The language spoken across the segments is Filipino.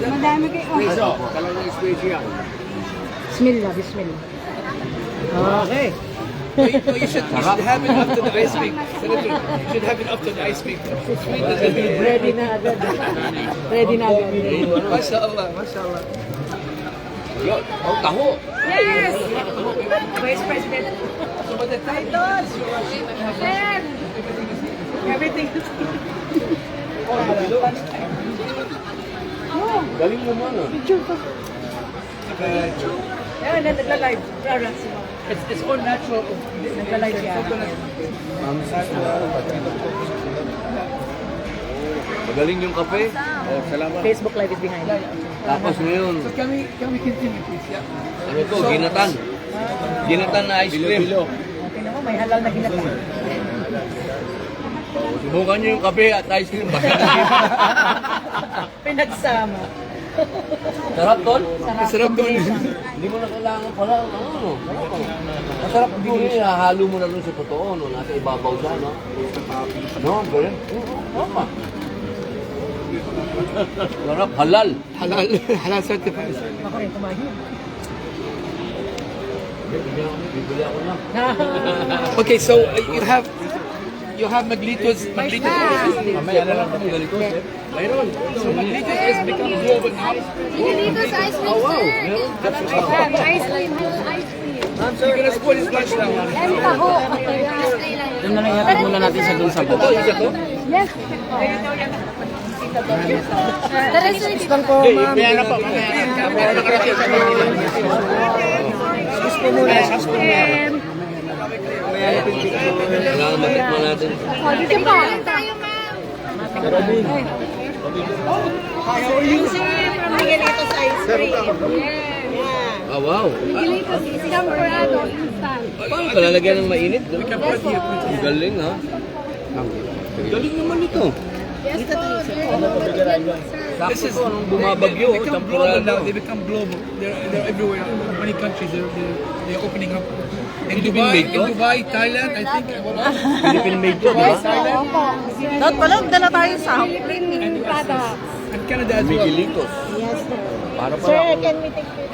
Madami kayo. Bismillah, bismillah. Okay. No, you should have it after the ice cream. Senator, you should have it after the ice cream. Ready na agad. Ready na agad. Mashallah, mashallah. Yo, oh, taho. Yes! Vice President. So, but the titles. Sir! Everything. Galing naman ah. Picture ko. Ayan, nagla-live. It's all natural. Nagla-live siya. Magaling yung kape. Oh, salamat. Facebook Live is behind. Tapos ngayon, So, can we continue, please? Yeah. ano to, ginatan. Ginatan na ice cream. Okay naman, may halal na ginatan. Subukan nyo yung kape at ice cream. Pinagsama. Sarap tol. Sarap doon. Hindi mo na kailangan pala, ano. Masarap doon yun, hahalo mo na doon sa totoo, no? Nasa ibabaw siya, no? No, ganyan. Tama. Sarap, halal. Halal. Halal certified. Ako rin kumain. Bibili ako na. Okay, so you have Maglitos. Mamaya na lang kami ganito. Mayroon. So Maglitos has become global now. Miguelitos ice cream, Wow. sir. Meron. Ice cream, ice cream. You're gonna spoil his lunch now. And taho. Doon na lang ihatid muna natin sa dun sa baba. Yes. The rest is Ko, ma'am. Gusto mo na. Kailangan matikman natin. Dito pa. Tayo, ma'am. Yung si Miguelitos ice cream. Ah, wow. Miguelitos Camporado instant. Paano ka lalagyan ng mainit? Ang galing, ha? Ang galing naman ito. Yes po. Sakto to, anong bumabagyo, They become global now. champurado. They become global. They're everywhere. Many countries they're opening up. In Philippine Dubai, made to? Thailand, I think. Philippine made to, di ba? Dapat pala, dala tayo sa And Canada as well. Miguelitos. Para pala Sir, ako. can we take picture?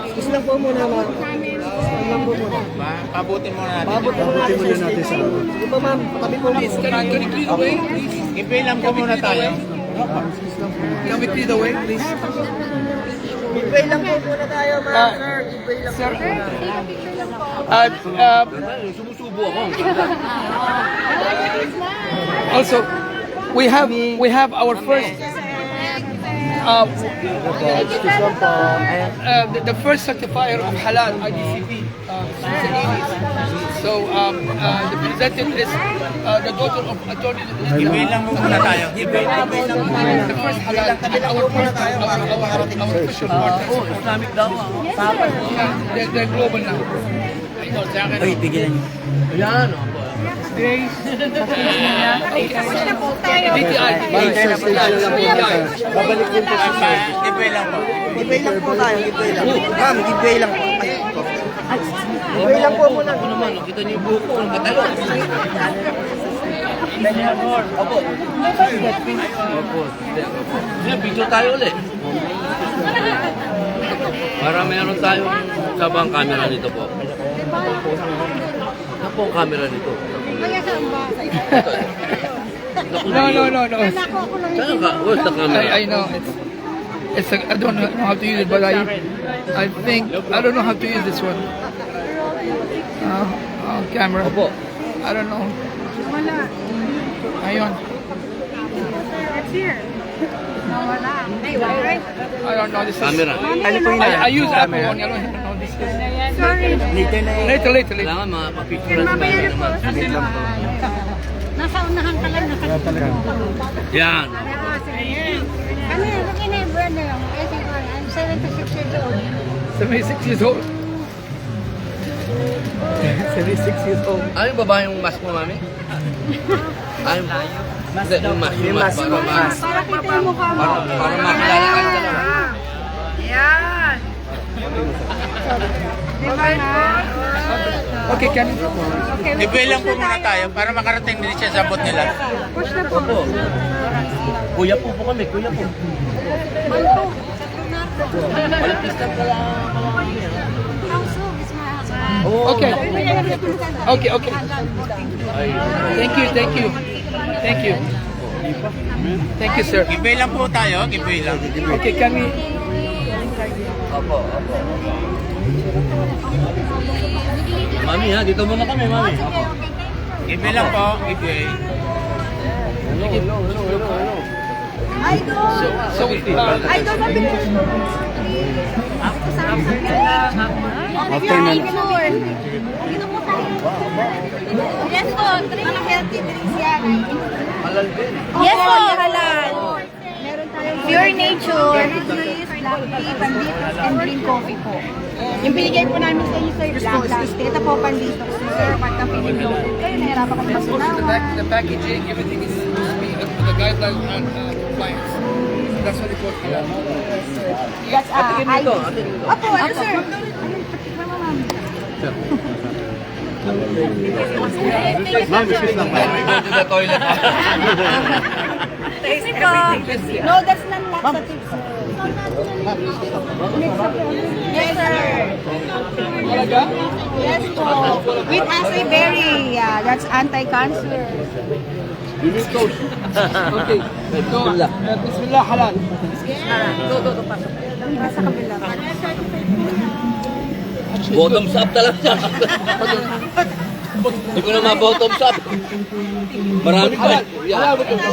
Gusto lang po muna, ma'am. Gusto lang po muna. Pabutin mo natin. Pabutin muna natin sa loob. Di ba, ma'am? Kami po Please, can you clear the way, please? Ipay lang po muna tayo. Can we clear the way, please? Midway lang po muna tayo, ma'am. Sir, midway lang po. Sumusubo ako. Also, we have our first the first certifier of halal IDCP since the 80s. So the presented is the daughter of attorney. Ipay lang po muna tayo. The first halal, our official partner. Oh, Islamic daw. They're global now. Ay, tigilan niyo. Ayan. Grace. Tayo. Babalik din po si Sir. Giveaway lang po. Giveaway lang po tayo, giveaway lang. Ma'am, giveaway lang po. Giveaway lang po muna. Ako naman, nakita niyo yung buhok ko. Nagkatalo. Opo. Opo. Sige, video tayo ulit. Para meron tayong sabang camera nito po. Ano po ang camera nito? Kaya saan ba? No. Nako ako lang. Saan ka? Where's the camera? I know I don't know how to use it, but I think I don't know how to use this one. Camera. Opo. I don't know. Wala. Ayun. It's here. Nawala. Ay, right? I don't know this is. Camera. Ano po yun? I use Apple one. I don't know this is. Sorry. Later na Later. Kailangan mapapicture na Mamaya na naman. po. Nasa unahan ka lang. Yan. Ano yun? Laki na yung brand na yun. I'm 76 years old. 76 years old. 76 years old. Ano yung babaeng mask mo, mami? Ay, hindi, yung mask. Yung mask. Para kita yung mukha mo. Para makilala ka. Yan. Di ba nga? Okay, can Okay, Giveaway lang po muna tayo para makarating din siya sa bot nila. push na po. Kuya po kami, kuya po. Palipistan ka lang. Oh, Okay. Okay, okay. Thank you, thank you. Thank you. Thank you, sir. Giveaway lang po tayo, giveaway lang. Okay, can we... Opo, opo. Mami ha, dito muna kami, mami. Opo. Giveaway lang po, giveaway. Hello. So, Yes po, mga healthy drinks yan. Halal din. Yes po, halal. Meron tayong pure nature, juice, black tea, panditos, and green coffee po. Yung binigay po namin sa inyo, sir, black plastic. Ito po, panditos, sir, pagka pinito. Kayo, nahirapan ko the pasunawa. packaging, everything is supposed to be the guidelines and compliance. That's what it was. That's Atingin ice. dito, atingin dito. Opo, ano, sir? Ma'am, excuse lang ba? Go to the toilet. Taste po. No, that's non-laxative, sir. Yes, sir. Yes po. With acai berry, yeah, that's anti-cancer. You need those. Okay. So, Bismillah, halal. Sa kabila. Bottoms up talaga. Hindi ko na ma-bottoms up. Marami pa. Halal ba ito?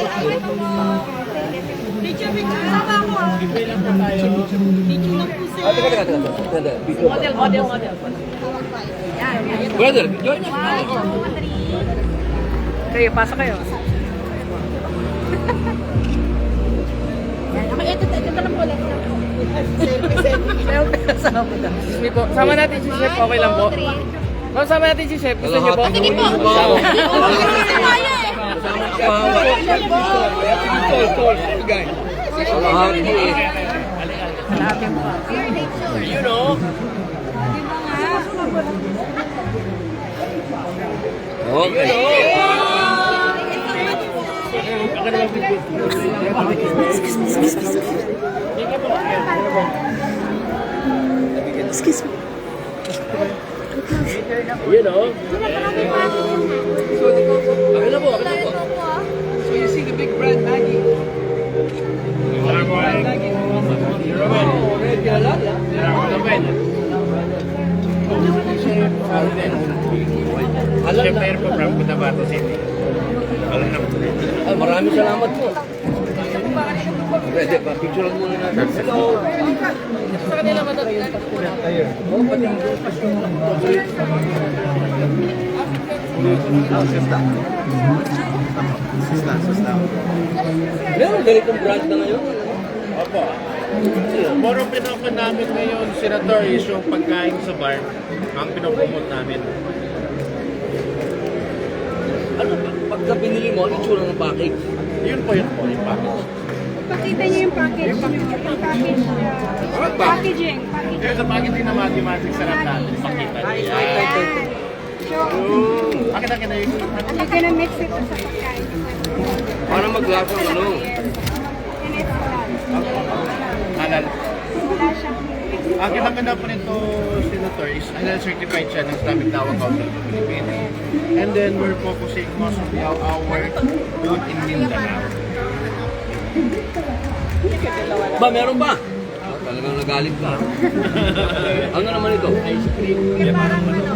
Model. Brother, join us. Kayo, pasa kayo. Ito lang po lang. Excuse me po. Sama natin si Chef, okay lang po. Ma'am, sama natin si Chef. Gusto niyo po? Sige po. You know. Okay. You know. Akin na po. So you see the big brand Maggie. Brand Maggie. Oh, red yellow. Alam na. po from Cotabato City. Ay, maraming salamat po. Pwede pa, picture muna natin. Hello. Sa kanila matatayin. Oh, pati ang meron ganitong brand na ngayon. Opo. Puro pinapon namin ngayon, Senator, is yung pagkain sa bar ang pinopromote namin. Ano ba? Pagka binili mo, ano itsura ng package? Yun po, yung package. Pakita niyo yung package. Yung package. Packaging. Yung sa packaging na mathematics sarap natin. Pakita niyo. Pakita yun. Ano ka na mix ito sa pagkain? Para maglasang ano? Halal. Wala siyang Ang kinaganda po nito, Senator, is halal certified siya ng Islamic Dawah Council of the Philippines. And then we're focusing most of our food in Mindanao. Ba, meron ba? Oh, talagang nagalit ka. Ano naman ito? Ice cream. parang ano.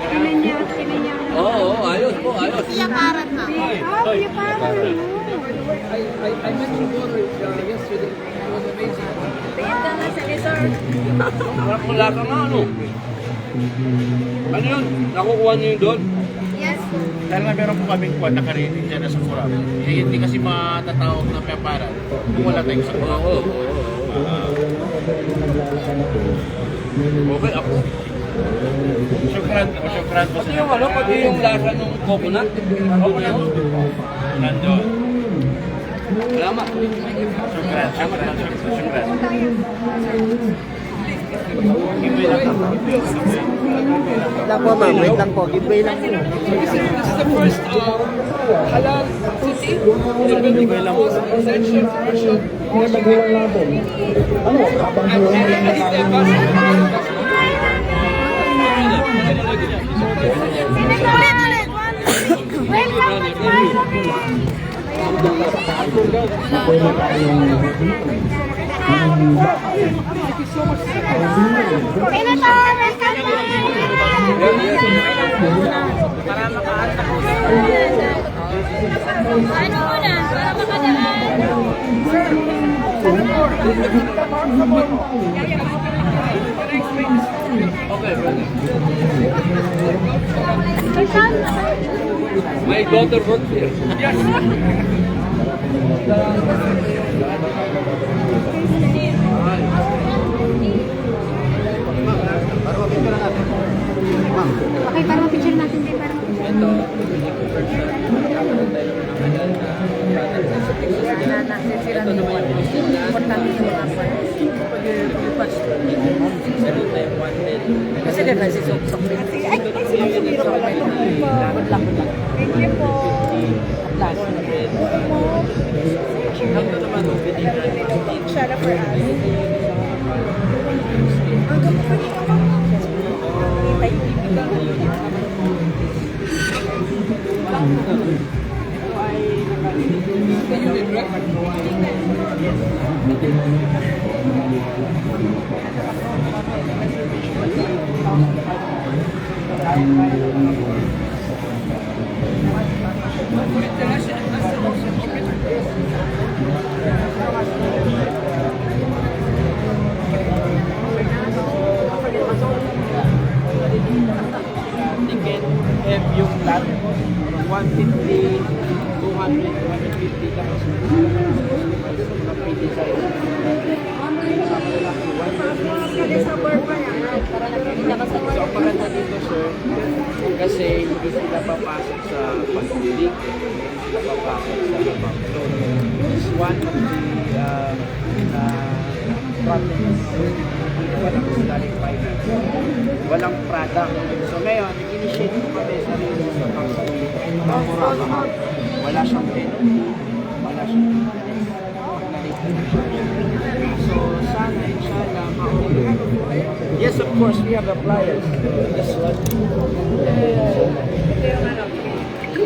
Tinan niya. Oo, ayos po, ayos. Yaparan na. Yaparan na. I met your daughter yesterday. It was amazing. Tingnan na sa resort. Wala ka nga, ano? Ano yun? Nakukuha niyo yun doon? Yes. Dahil nga meron po kaming kwan nakarinig dyan na sa Kurap. Hindi kasi matatawag na peparan kung wala tayong sa Kurap. Oo. Okay, ako. Syukran po Pati yung ano, pati yung lasa ng coconut. Okay na. Nandun. Salamat. Syukran. Lang po ma'am, wait lang po. Giveaway lang po. This is the first halal city in the building of essential commercial. And this is the ambassador. My daughter works here. Okay, para ma-picture natin din. Para Kasi din na si Sok-Sok. Ay, thank you po. Last. Shara for us. Ticket have yung lot 150, 200, 150 tapos pretty size. So ang maganda dito sir, kasi hindi sila papasok sa pag-building, hindi sila papasok sa labang. So this is one of the problems. Walang Islamic finance. Walang product. So ngayon, nag-initiate ko kami sa rin sa pag-building. Wala siyang penalty. Wala siyang so sana inshallah ma-open. Yes, of course, we have appliers. This one.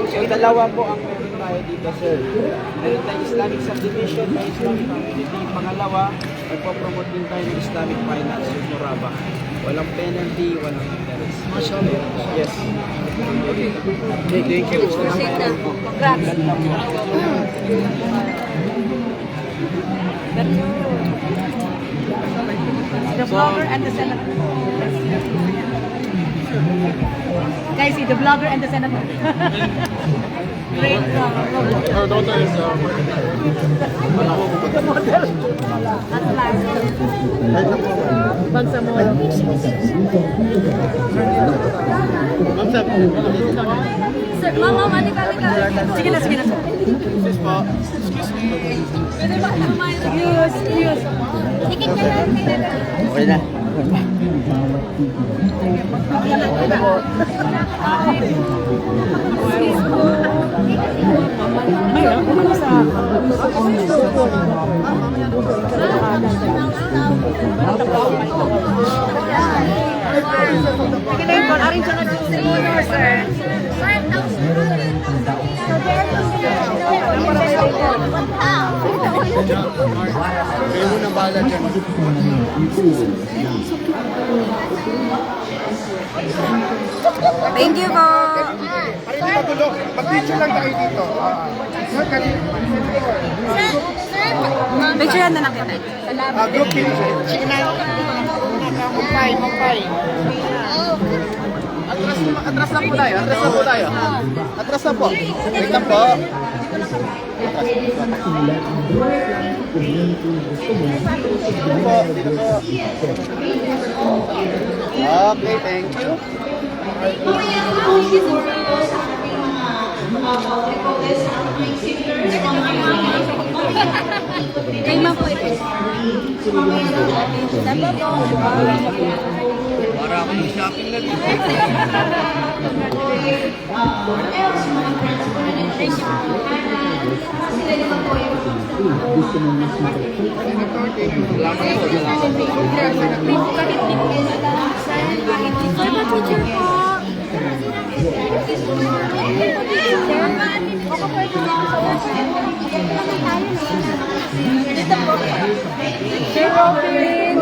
So dalawa po ang meron tayo dito, sir. Meron tayong Islamic subdivision, may Islamic community. Pangalawa, nagpo-promote din tayo ng Islamic finance, yung Muraba. Walang penalty, walang interest. Mashallah. Yes. Okay, thank you. congrats. The vlogger and the senator. Guys, see the vlogger and the senator. Great. Our daughter is The model. At last. Bangsamoro. Sir, mama, mani ka. Sige na, sige na. Pwede ba kumain? Excuse. Tikit ka lang. Okay na. kayo muna bahala dyan. Thank you po. Ay, hindi magulo. Mag-picture lang tayo dito. Sir, kanina. Picture na lang kita. Group picture. Sige na. Mupay. Atras lang po tayo. Atras lang po. Wait lang po. Dito po. Okay, thank you. Kay ma'am po ito. Para akong shopping na dito. Sir Robin!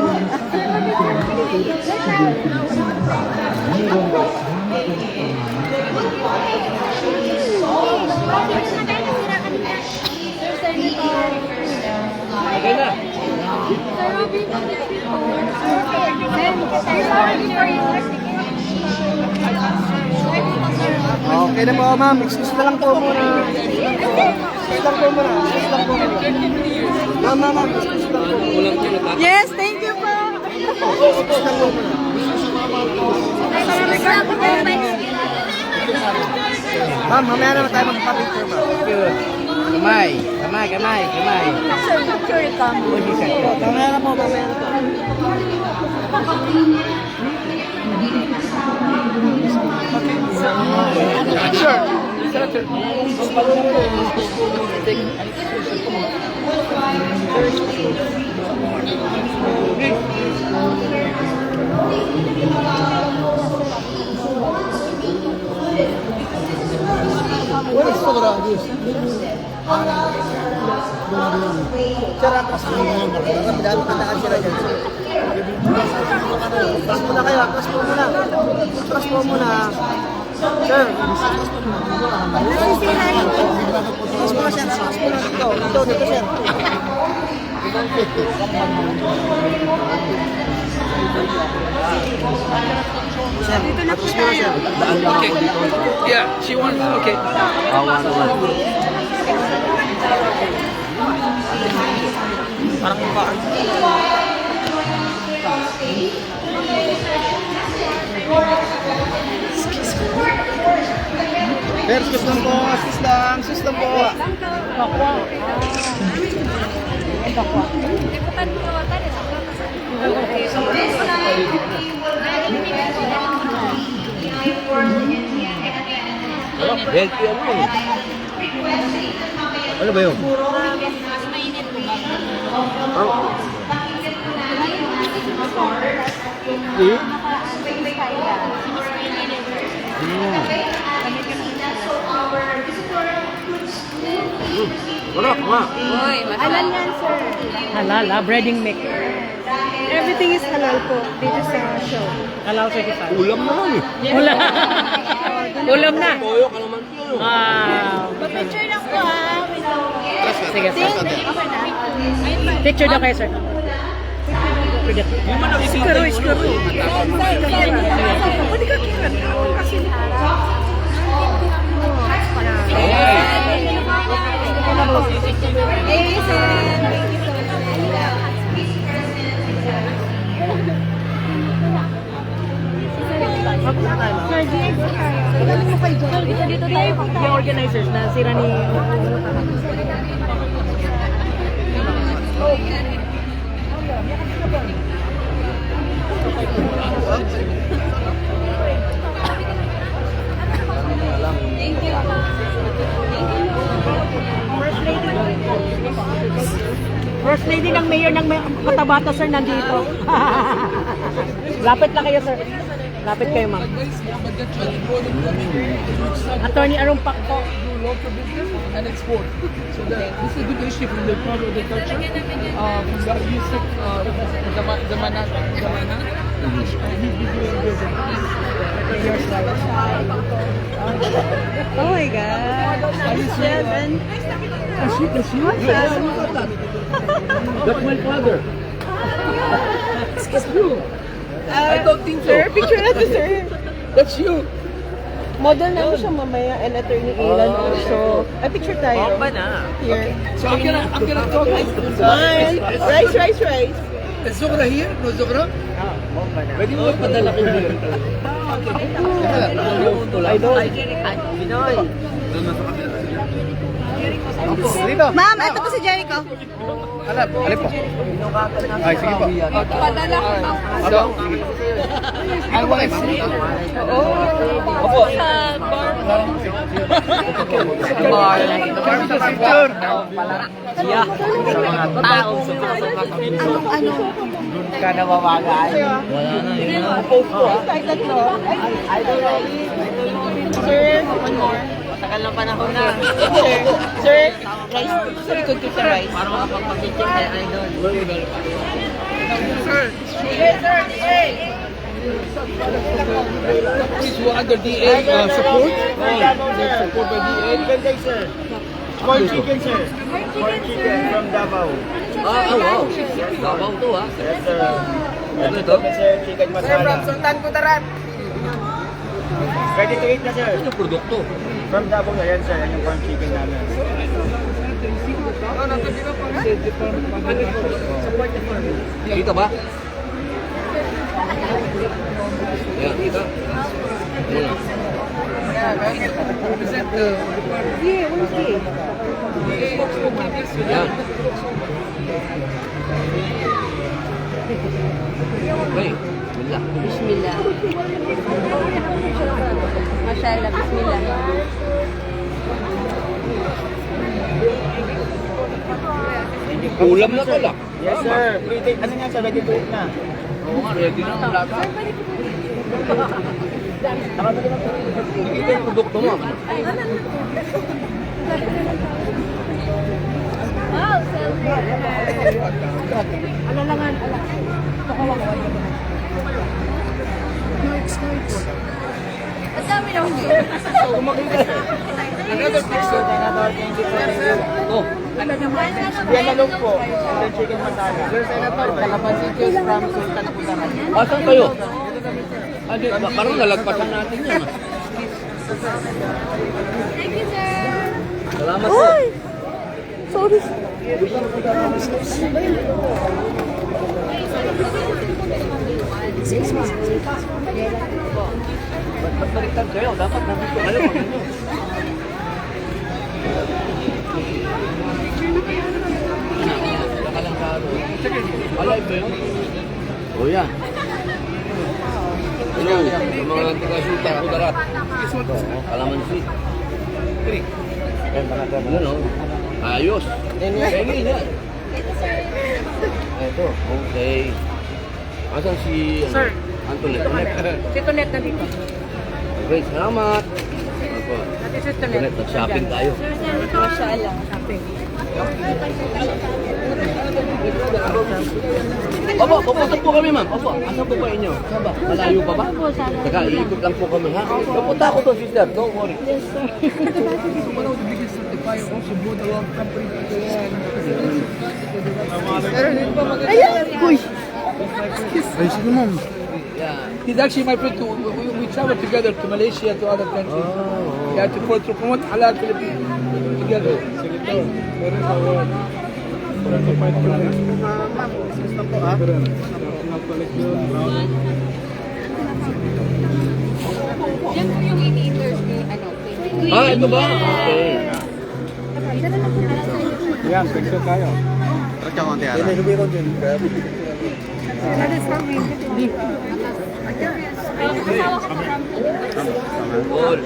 Okay na. Okay na po, ma'am. Excuse na lang po muna. Excuse lang po muna. Excuse lang po muna. Ma'am. Excuse lang po. Yes, thank you po! Ma'am, mamaya naman tayo magpa-picture, ma'am. Kamay. Mamaya na po, mamaya na po. What is so wrong with this? Sir, atas mo muna. Dapat tandaan sila dyan, sir. Atras muna kayo, atras mo muna. Atras mo muna. Sir. Atras mo na, sir. Atras mo na. Dito, sir. Sir, atras mo na, sir. Okay. Yeah, she wants. Okay. Awa naman. Parang mukha. Sir, excuse lang po. Excuse lang po. Healthy ano eh. Ano ba yun? Sarap nga. Halal yan, sir. Halal, breading mix. Everything is halal po dito sa show. Halal certified. Ulam na lang eh. Ulam na. Toyo ka naman yun. Picture lang po Sige, Okay na. picture daw kayo, sir. Iskaro. Dito yung organizers na sira ni... First lady ng mayor ng Cotabato, sir, nandito. Lapit lang kayo, sir. Lapit kayo, ma'am. Attorney Arong Pacto. Local business and export. So this is a good issue from the part of the culture. From the Yusuf, Zamana. Oh my God. Seven. That's my father. I don't think so. Sir, picture natin, sir. That's you. Model namin siya mamaya and attorney Ilan also. Ay, picture tayo. Here. So I'm gonna talk like Smile. Rice. Is Zuhra here? No Zuhra? Pwede mo padala ko dito. Idol. Pinoy. Dito. Ma'am, ito po si Jericho. Alip po. Ay, sige po. Padala ko. So, I want to see. Opo. Ano? Ka na mawagaan. Wala na. Yun na. Post ko ha. Sir, one more. Matagal ng panahon na. Sir, rice. Sir, good to rice. Para makapag-picture kay Idol. Please, we're under DA support. Support by DA. Corn chicken, sir. Corn chicken from Davao. Wow. Davao to ha. Yes, sir. Ano ito? Sir, chicken masala. Sultan Kudarat. Ready to eat na, sir. Ano yung produkto? From Davao, yan, sir. Yan yung corn chicken namin. Kita ba? Yan, kita. Ano na? Represent Yan. Okay. Bismillah. Bismillah. Mashallah, bismillah. Ulam na to lang. Yes, sir. Ano nga, sir? Ready to eat na. Oo nga, ready na ang lata. Kita yung produkto mo. Ang dami lang yun. another picture. Oh, Yan na lang po. And then chicken masala. Senator, Calabasin Juice from Sultan Kudarat. asan kayo? Adi, parang nalagpasan natin yan. Thank you, sir. Salamat po. Sorry. Ba't baliktad kayo? Dapat nandito kayo. Baka lang sa ano. Alive ba yun? O yan. Hello, sa mga taga-Sultan Kudarat. Kalamansi. Yan o. Ayos. Pengi yan. Ito, okay. Asan si Sir. Antoinette? Si Tonet na dito. Okay, salamat. Ako. Ate si Antoinette, nag-shopping tayo. Mashallah. Opo, pupunta po kami ma'am. Opo, asan po ba inyo? Saan ba? Malayo pa ba? Teka, iikot lang po kami ha. Pupunta ako to sister, don't worry. One of the biggest certifier of Cebu, the World Company. Ayan! Uy! Yeah. He's actually my friend too. We traveled together to Malaysia, to other countries. Oh. Yeah, to promote halal Philippines together. Yan po yung in-eaters ni, ano, Ah, ito ba? Okay. Yan, picture tayo. All.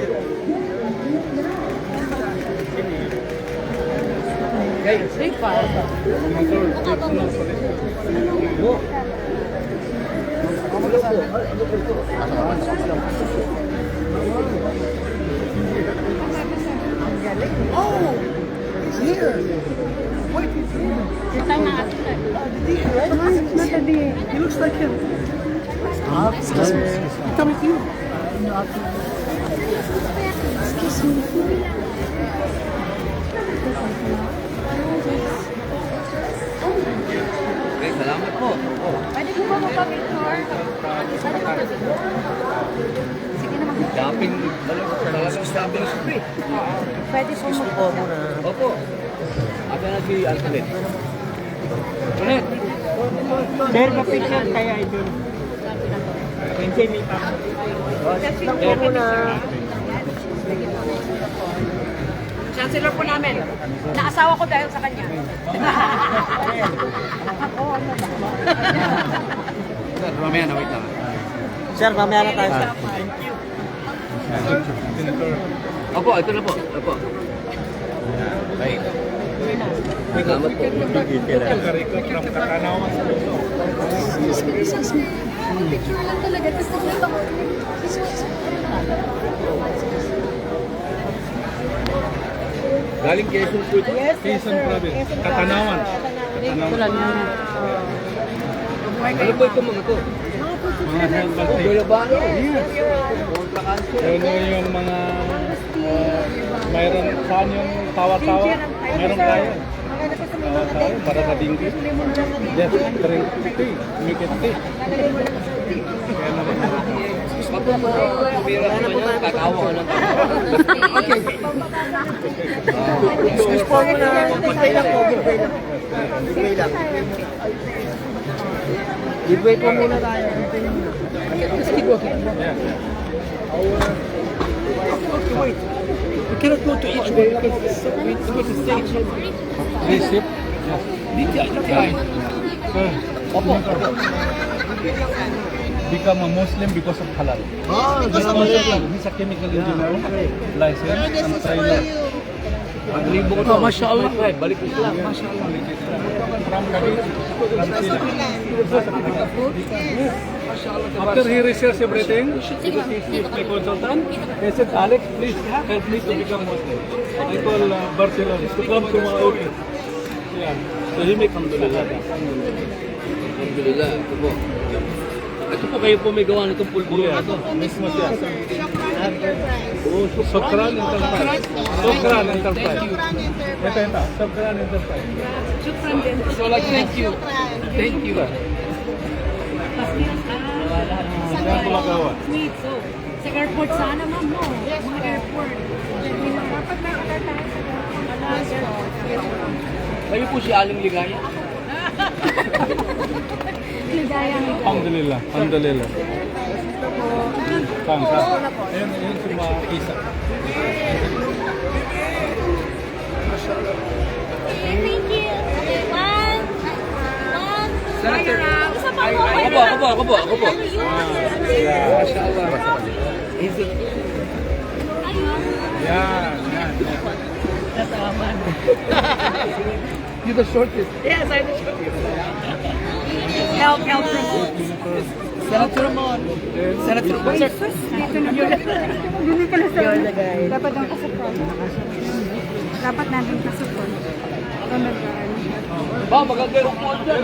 Okay, safe fire. He looks like him. Coming to you. Okay, salamat po. Oh. Pwede po ba magpa-picture? Sige naman. Shopping, talagang shopping spree. Pwede po mag Opo. Asa na si Antoinette? Antoinette! Sir, pa-picture kaya idol. Wednesday may pa. Lang po muna. Chancellor po namin. Naasawa ko dahil sa kanya. Sir, mamaya na, wait lang. Sir, mamaya na tayo, sir. Opo, ito na po. Opo. Salamat po. Picture lang talaga, tapos naglata ko. Galing Quezon po ito. Quezon Province, Katanawan. Ano po ito mga to? Mga herbal tea. Gulabano. Kontra cancer. Ano yung mga mayroon saan yung tawa-tawa? Mayroon tayo. Tawa-tawa para sa dinggi. Yes, drink tea, make it tea. Kaya naman Pag po, pira naman yan, kakawa ko ng Excuse po muna. Giveaway lang po, giveaway lang. Giveaway lang. Giveaway po muna tayo. We cannot go to each one because we go to stage. receipt. DTI. Become a Muslim because of halal. He's a chemical engineer, licensed and trainer. Ang libo ko to. Masya Allah. Balik ko sila. Masya Allah. From Cavite, from Chile. After he researched everything, because he's my consultant, he said, Alex, please help me to become Muslim. I told Barcelona to come to my office. Yeah. So he make alhamdulillah. Alhamdulillah. Ito po. Ito po kayo po may gawa nitong pulburo na to. Mismo siya. Sokran Enterprise. Sokran Enterprise. Ito. Sokran Enterprise. So like, thank you. Thank you. Siya ang gumagawa. Sweet, so, sa airport sana, ma'am, no? Mga airport. Dapat may order tayo sa airport. Kayo po si Aling Ligaya. Ligaya ng Alhamdulillah. Alhamdulillah. Tangka. Ayun si mga isa. Thank you. Okay, one. Senator, Ako po. Masya Allah. He's a Yan. You're the shortest. Yes, I'm the Help promote. Senator Mon. Senator Mon. You're the guy. Dapat ang kasupon. Dapat natin kasupon. Ito nag-aaral. Ba, magagano po dyan.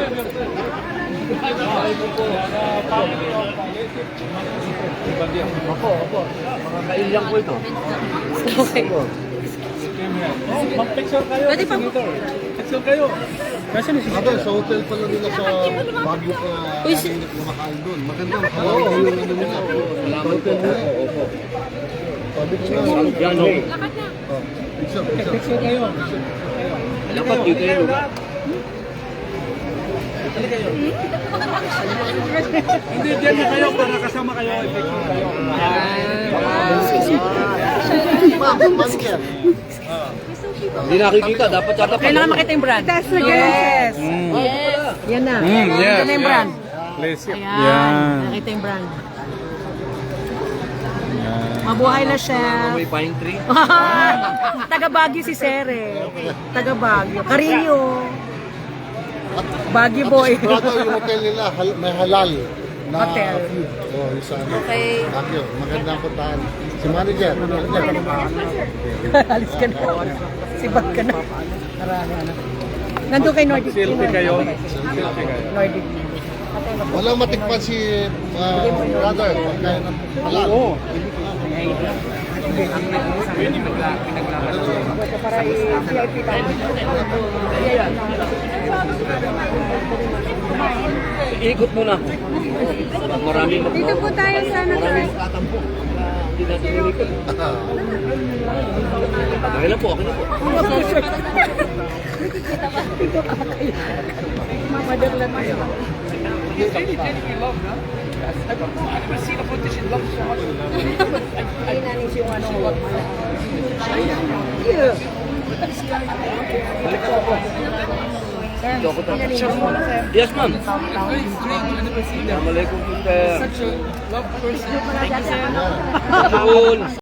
Opo. Makakailang po ito. Mag-picture kayo. Senator. Picture kayo. Kasi ni Aba, sa hotel pala nila sa Baguio ka naginip na makaal doon. Maganda, makaal yung ano nila. Salamat po. Opo. Picture. Yan, ho. Picture. picture kayo. Dapat dito yung lugar. Hindi, dyan na kayo para kasama kayo. Picture kayo. Master. Hindi nakikita. Dapat tatapos. Kailangan makita yung brand. Yes. Yan na. Yes. Yan na yung brand. Please. Ayan. Nakita yung brand. Mabuhay na chef. May pine tree. Taga Baguio si Sere. Taga Baguio. Carino. Baguio boy. Sigurado yung hotel nila, may halal na Hotel. food. Oh, yung sa ano. Okay. Baguio, magandang puntahan. Si manager. Alis ka na. Sibag ka na. Marami na. Nandun kay Nordic. Selfie kayo. Nordic. Walang matikpan si brother. Pagkain ng halal. Oo. Para i-VIP tayo. Ikot muna ako. Maraming Dito po tayo sa maraming tatampo. Hindi natin ulikot. Okay na po. Madam lang tayo. Anything we love, no? I've never seen a politician love so much. Yes, ma'am. It's very strange. I've never seen that. Assalamualaikum, sister. Such a love person. Betul.